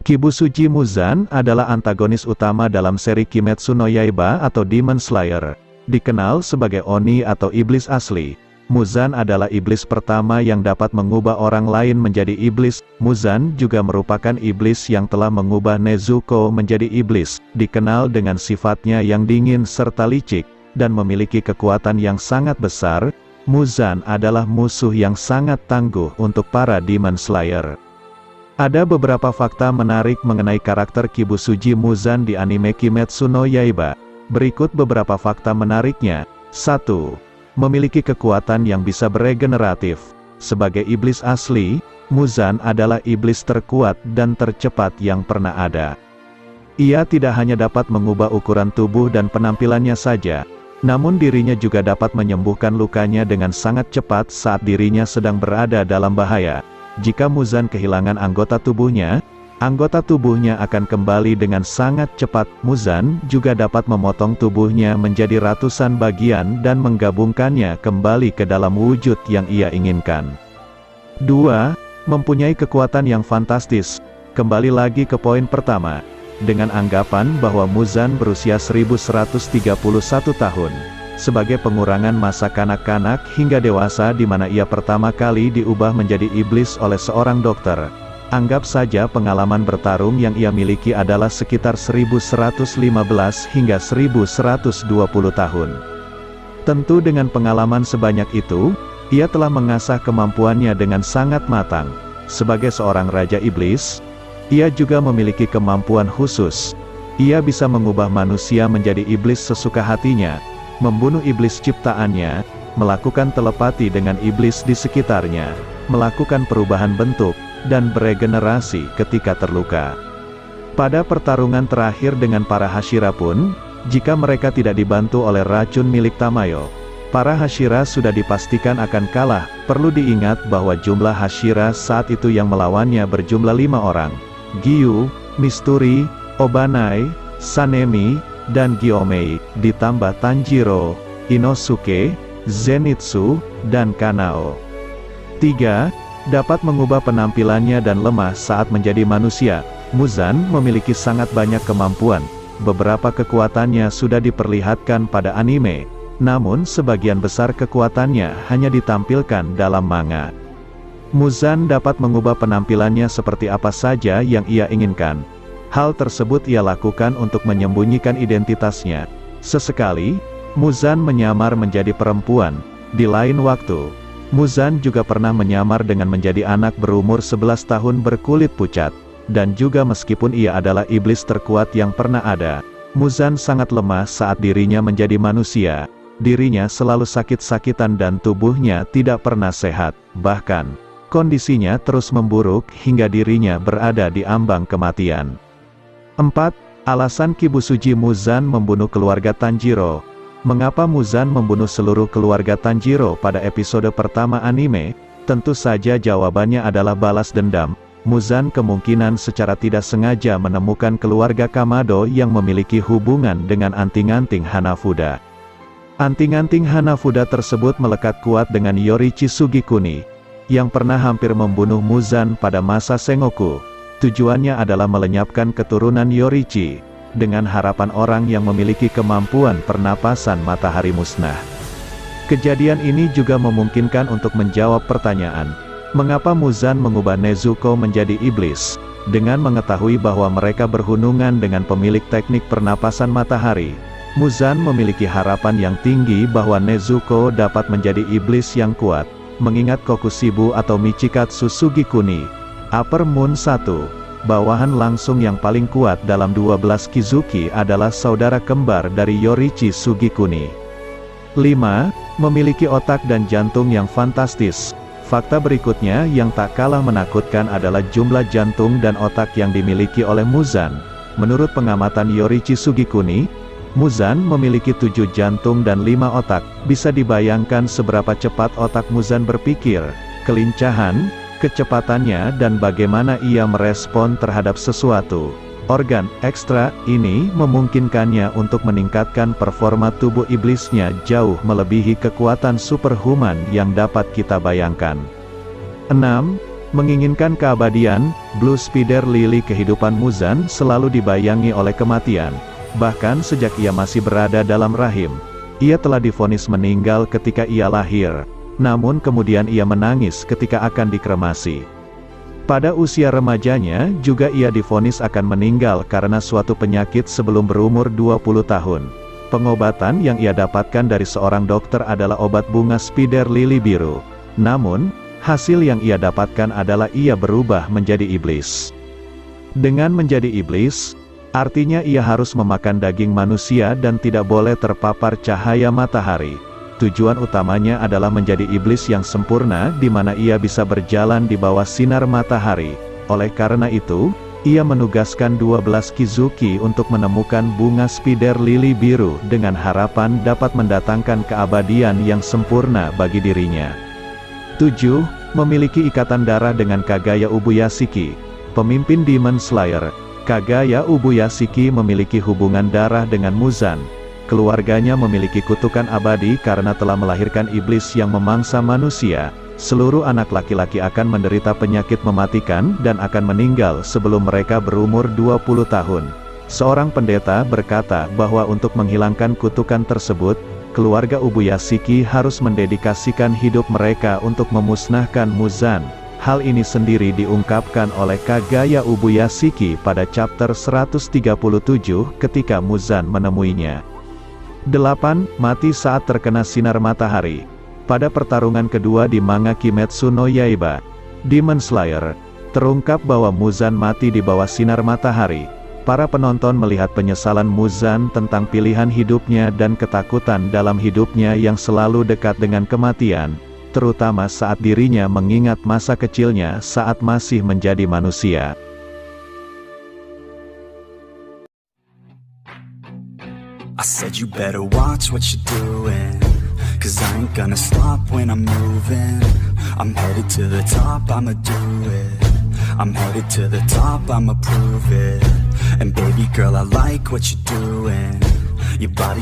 Kibusuji Muzan adalah antagonis utama dalam seri Kimetsu no Yaiba atau Demon Slayer. Dikenal sebagai Oni atau iblis asli, Muzan adalah iblis pertama yang dapat mengubah orang lain menjadi iblis. Muzan juga merupakan iblis yang telah mengubah Nezuko menjadi iblis, dikenal dengan sifatnya yang dingin serta licik, dan memiliki kekuatan yang sangat besar. Muzan adalah musuh yang sangat tangguh untuk para Demon Slayer. Ada beberapa fakta menarik mengenai karakter Kibusuji Muzan di anime Kimetsu no Yaiba. Berikut beberapa fakta menariknya. 1. Memiliki kekuatan yang bisa beregeneratif. Sebagai iblis asli, Muzan adalah iblis terkuat dan tercepat yang pernah ada. Ia tidak hanya dapat mengubah ukuran tubuh dan penampilannya saja, namun dirinya juga dapat menyembuhkan lukanya dengan sangat cepat saat dirinya sedang berada dalam bahaya. Jika Muzan kehilangan anggota tubuhnya akan kembali dengan sangat cepat. Muzan juga dapat memotong tubuhnya menjadi ratusan bagian dan menggabungkannya kembali ke dalam wujud yang ia inginkan. 2. Mempunyai kekuatan yang fantastis. Kembali lagi ke poin pertama, dengan anggapan bahwa Muzan berusia 1131 tahun. Sebagai pengurangan masa kanak-kanak hingga dewasa di mana ia pertama kali diubah menjadi iblis oleh seorang dokter. Anggap saja pengalaman bertarung yang ia miliki adalah sekitar 1115 hingga 1120 tahun. Tentu dengan pengalaman sebanyak itu, ia telah mengasah kemampuannya dengan sangat matang. Sebagai seorang raja iblis, ia juga memiliki kemampuan khusus. Ia bisa mengubah manusia menjadi iblis sesuka hatinya, membunuh iblis ciptaannya, melakukan telepati dengan iblis di sekitarnya, melakukan perubahan bentuk, dan beregenerasi ketika terluka. Pada pertarungan terakhir dengan para Hashira pun, jika mereka tidak dibantu oleh racun milik Tamayo, para Hashira sudah dipastikan akan kalah. Perlu diingat bahwa jumlah Hashira saat itu yang melawannya berjumlah 5 orang. Giyu, Misturi, Obanai, Sanemi, dan Gyomei, ditambah Tanjiro, Inosuke, Zenitsu, dan Kanao. 3. Dapat mengubah penampilannya dan lemah saat menjadi manusia. Muzan memiliki sangat banyak kemampuan. Beberapa kekuatannya sudah diperlihatkan pada anime, namun sebagian besar kekuatannya hanya ditampilkan dalam manga. Muzan dapat mengubah penampilannya seperti apa saja yang ia inginkan. Hal tersebut ia lakukan untuk menyembunyikan identitasnya. Sesekali, Muzan menyamar menjadi perempuan. Di lain waktu, Muzan juga pernah menyamar dengan menjadi anak berumur 11 tahun berkulit pucat. Dan juga meskipun ia adalah iblis terkuat yang pernah ada, Muzan sangat lemah saat dirinya menjadi manusia. Dirinya selalu sakit-sakitan dan tubuhnya tidak pernah sehat. Bahkan, kondisinya terus memburuk hingga dirinya berada di ambang kematian. 4. Alasan Kibusuji Muzan membunuh keluarga Tanjiro. Mengapa Muzan membunuh seluruh keluarga Tanjiro pada episode pertama anime? Tentu saja jawabannya adalah balas dendam. Muzan kemungkinan secara tidak sengaja menemukan keluarga Kamado yang memiliki hubungan dengan anting-anting Hanafuda. Anting-anting Hanafuda tersebut melekat kuat dengan Yorichi Sugikuni, yang pernah hampir membunuh Muzan pada masa Sengoku. Tujuannya adalah melenyapkan keturunan Yorichi, dengan harapan orang yang memiliki kemampuan pernapasan matahari musnah. Kejadian ini juga memungkinkan untuk menjawab pertanyaan, mengapa Muzan mengubah Nezuko menjadi iblis? Dengan mengetahui bahwa mereka berhubungan dengan pemilik teknik pernapasan matahari, Muzan memiliki harapan yang tinggi bahwa Nezuko dapat menjadi iblis yang kuat. Mengingat Kokushibo atau Michikatsu Sugikuni, Upper Moon 1, bawahan langsung yang paling kuat dalam 12 Kizuki adalah saudara kembar dari Yorichi Sugikuni. 5. Memiliki otak dan jantung yang fantastis. Fakta berikutnya yang tak kalah menakutkan adalah jumlah jantung dan otak yang dimiliki oleh Muzan. Menurut pengamatan Yorichi Sugikuni, Muzan memiliki 7 jantung dan 5 otak. Bisa dibayangkan seberapa cepat otak Muzan berpikir, kelincahan, kecepatannya dan bagaimana ia merespon terhadap sesuatu. Organ ekstra ini memungkinkannya untuk meningkatkan performa tubuh iblisnya jauh melebihi kekuatan superhuman yang dapat kita bayangkan. 6. Menginginkan keabadian, Blue Spider Lily kehidupan Muzan selalu dibayangi oleh kematian. Bahkan sejak ia masih berada dalam rahim, ia telah divonis meninggal ketika ia lahir. Namun kemudian ia menangis ketika akan dikremasi. Pada usia remajanya juga ia divonis akan meninggal karena suatu penyakit sebelum berumur 20 tahun. Pengobatan yang ia dapatkan dari seorang dokter adalah obat bunga spider lily biru. Namun, hasil yang ia dapatkan adalah ia berubah menjadi iblis. Dengan menjadi iblis, artinya ia harus memakan daging manusia dan tidak boleh terpapar cahaya matahari. Tujuan utamanya adalah menjadi iblis yang sempurna di mana ia bisa berjalan di bawah sinar matahari. Oleh karena itu, ia menugaskan 12 Kizuki untuk menemukan bunga spider lily biru dengan harapan dapat mendatangkan keabadian yang sempurna bagi dirinya. 7. Memiliki ikatan darah dengan Kagaya Ubuyashiki, pemimpin Demon Slayer. Kagaya Ubuyashiki memiliki hubungan darah dengan Muzan. Keluarganya memiliki kutukan abadi karena telah melahirkan iblis yang memangsa manusia. Seluruh anak laki-laki akan menderita penyakit mematikan dan akan meninggal sebelum mereka berumur 20 tahun. Seorang pendeta berkata bahwa untuk menghilangkan kutukan tersebut, keluarga Ubuyashiki harus mendedikasikan hidup mereka untuk memusnahkan Muzan. Hal ini sendiri diungkapkan oleh Kagaya Ubuyashiki pada chapter 137 ketika Muzan menemuinya. 8. Mati saat terkena sinar matahari. Pada pertarungan kedua di manga Kimetsu no Yaiba, Demon Slayer, terungkap bahwa Muzan mati di bawah sinar matahari. Para penonton melihat penyesalan Muzan tentang pilihan hidupnya dan ketakutan dalam hidupnya yang selalu dekat dengan kematian, terutama saat dirinya mengingat masa kecilnya saat masih menjadi manusia. I said you better watch what you're doing, 'cause I ain't gonna stop when I'm moving. I'm headed to the top, I'ma do it. I'm headed to the top, I'ma prove it. And baby girl, I like what you're doing. Your body